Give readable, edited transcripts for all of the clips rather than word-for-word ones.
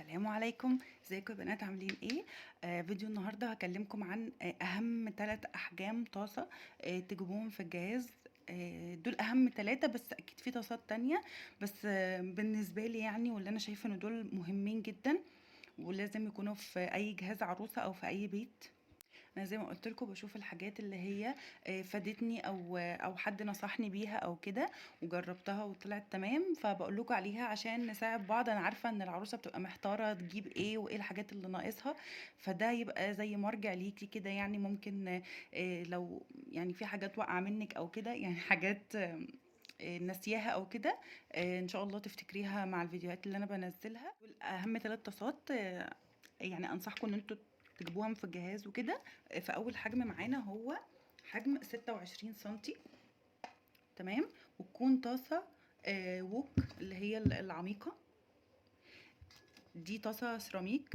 السلام عليكم. ازيكم يا بنات؟ عاملين ايه؟ فيديو النهارده هكلمكم عن اهم 3 احجام طاسه تجيبوهم في الجهاز. دول اهم 3، بس اكيد في طاسات تانية. بس بالنسبه لي يعني، واللي انا شايفه ان دول مهمين جدا ولازم يكونوا في اي جهاز عروسه او في اي بيت. انا زي ما قلت لكم بشوف الحاجات اللي هي فادتني او حد نصحني بيها او كده، وجربتها وطلعت تمام، فبقول لكم عليها عشان نساعد بعض. انا عارفه ان العروسه بتبقى محتاره تجيب ايه وايه الحاجات اللي ناقصها، فده يبقى زي مرجع ليكي كده. يعني ممكن لو يعني في حاجات واقعه منك او كده، يعني حاجات ناسياها او كده، ان شاء الله تفتكريها مع الفيديوهات اللي انا بنزلها. دول اهم 3 طاسات يعني انصحكم ان انتوا تجيبوها في الجهاز وكده. فاول حجم معانا هو حجم 26 سنتي، تمام. وتكون طاسه ووك اللي هي العميقه. دي طاسه سيراميك،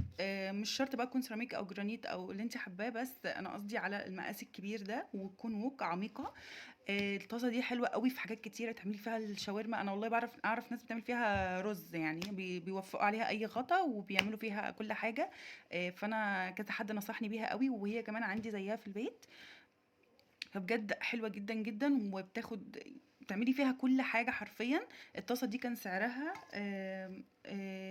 مش شرط بقى تكون سيراميك او جرانيت او اللي انت حباه، بس انا قصدي على المقاس الكبير ده، وتكون ووك عميقه. الطاسه دي حلوه قوي في حاجات كتيره، تعملي فيها الشاورما. انا والله اعرف ناس بتعمل فيها رز، يعني بيوفقوا عليها اي غطا وبيعملوا فيها كل حاجه. فانا كذا حد نصحني بيها قوي، وهي كمان عندي زيها في البيت. فبجد حلوه جدا جدا، بتعملي فيها كل حاجه حرفيا. الطاسه دي كان سعرها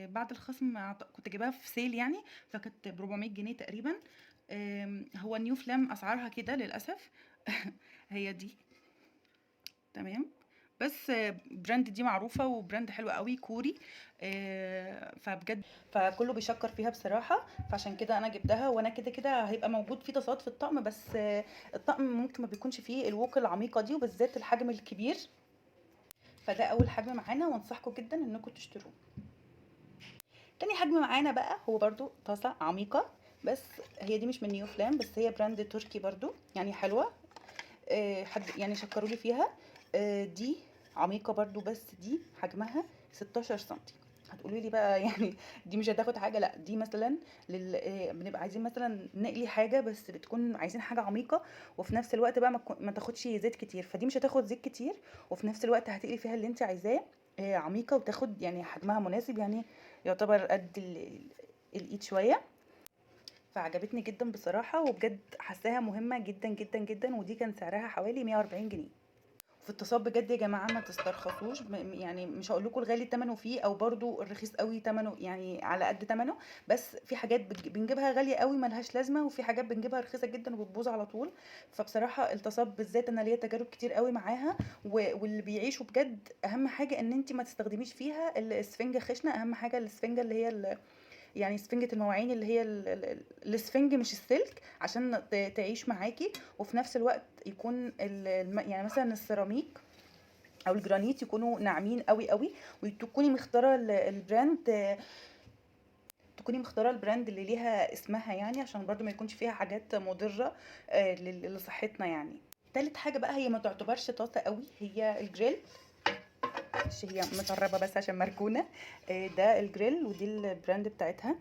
بعد الخصم كنت جايباها في سيل يعني، فكانت ب 400 جنيه تقريبا. هو نيو فلام اسعارها كده للاسف. هي دي، تمام. بس براند دي معروفة وبراند حلو قوي كوري. فبجد فكله بيشكر فيها بصراحة، فعشان كده انا جبتها. وانا كده كده هيبقى موجود فيه تصاعد في الطقم، بس الطقم ممكن ما بيكونش فيه الوك العميقة دي، وبالذات الحجم الكبير. فده اول حجم معانا، وانصحكم جدا انكم تشتروه. تاني حجم معانا بقى هو برضو طاسة عميقة، بس هي دي مش من نيو فلام، بس هي براند تركي برضو يعني حلوة. حد يعني شكروا لي فيها. دي عميقة برضو، بس دي حجمها 16 سنتي. هتقولي لي بقى يعني دي مش هتاخد حاجة؟ لا، دي مثلا بنبقى عايزين مثلا نقلي حاجة، بس بتكون عايزين حاجة عميقة، وفي نفس الوقت بقى ما تاخدش زيت كتير. فدي مش هتاخد زيت كتير، وفي نفس الوقت هتقلي فيها اللي انت عايزاه. عميقة وتاخد يعني حجمها مناسب، يعني يعتبر قد الايد شوية. فعجبتني جدا بصراحة، وبجد حاساها مهمة جدا جدا جدا. ودي كان سعرها حوالي 140 جنيه. في اتصال بجد يا جماعة، ما تسترخصوش. يعني مش هقول لكم الغالي تمنه فيه، او برضو الرخيص قوي تمنه يعني على قد تمنه. بس في حاجات بنجيبها غالية قوي ملهاش لازمة، وفي حاجات بنجيبها رخيصة جدا وبتبوظ على طول. فبصراحة التصاب بالذات انا ليا تجارب كتير قوي معاها. واللي بيعيشوا بجد اهم حاجة ان انت ما تستخدميش فيها الاسفنجة خشنة. اهم حاجة الاسفنجة اللي هي يعني سفنجة المواعين، اللي هي الاسفنج مش السلك، عشان تعيش معاكي. وفي نفس الوقت يكون يعني مثلا السيراميك او الجرانيت يكونوا ناعمين قوي قوي. وتكوني مختاره البراند، تكوني مختاره البراند اللي ليها اسمها، يعني عشان برضو ما يكونش فيها حاجات مضره لصحتنا يعني. تالت حاجه بقى، هي ما تعتبرش طاسه قوي، هي الجريل. هي متقربه بس عشان مركونه. ده الجريل، ودي البراند بتاعتها،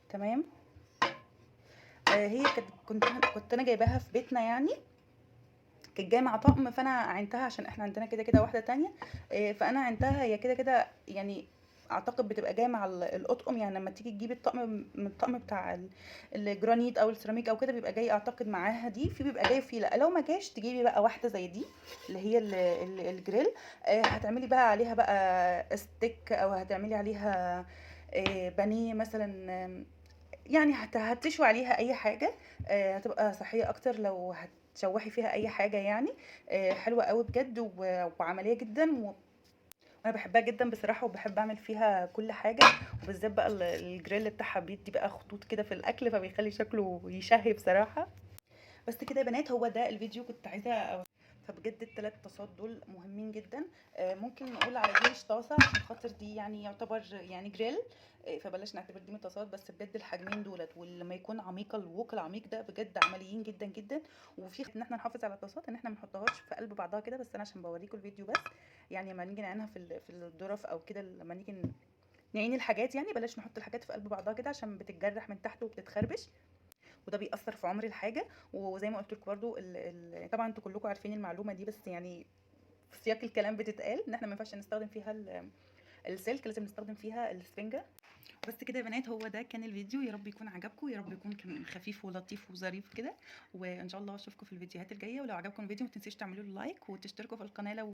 تمام. هي كنت انا جايباها في بيتنا يعني، كانت جايه مع طقم، فانا عينتها عشان احنا عندنا كده كده واحده تانية. فانا عينتها، هي كده كده يعني اعتقد بتبقى جايه مع الاطقم. يعني لما تيجي تجيبي الطقم من الطقم بتاع الجرانيت او السيراميك او كده، بيبقى جاي اعتقد معاها دي، بيبقى جاي فيه. لا، لو ما جاش تجيبي بقى واحده زي دي اللي هي الجريل. هتعملي بقى عليها بقى ستيك، او هتعملي عليها بانيه مثلا. يعني هتشوي عليها اي حاجه. هتبقى صحيه اكتر لو هتشوحي فيها اي حاجه يعني. حلوه قوي بجد، وعمليه جدا، وانا بحبها جدا بصراحه، وبحب اعمل فيها كل حاجه. وبالذات بقى الجريل بتاعها بيدي بقى خطوط كده في الاكل، فبيخلي شكله يشهي بصراحه. بس كده يا بنات، هو ده الفيديو كنت عايزه. فبجد ال3 طاسات دول مهمين جدا. ممكن نقول على دي مش طاسه، عشان خاطر دي يعني يعتبر يعني جريل. فبلاش نعتبر دي من طاسات. بس بجد الحجمين دولت، ولما يكون عميق الوك العميق ده، بجد عمليين جدا جدا. وفي ان احنا نحافظ على الطاسات، ان احنا ما نحطهاش في قلب بعضها كده. بس انا عشان بوريكم الفيديو بس، يعني لما نيجي نعينها في الظرف او كده، لما نيجي نعين الحاجات، يعني بلاش نحط الحاجات في قلب بعضها كده، عشان بتتجرح من تحت وبتتخربش، وده بيأثر في عمر الحاجه. وزي ما قلت لكم برده طبعا انتوا كلكم عارفين المعلومه دي، بس يعني في سياق الكلام بتتقال ان احنا ما ينفعش نستخدم فيها السلك لازم نستخدم فيها السفنجه. بس كده يا بنات، هو ده كان الفيديو. يا رب يكون عجبكم، يا رب يكون كان خفيف ولطيف وظريف كده، وان شاء الله اشوفكم في الفيديوهات الجايه. ولو عجبكم الفيديو ما تنسيش تعملوا له لايك وتشتركوا في القناه لو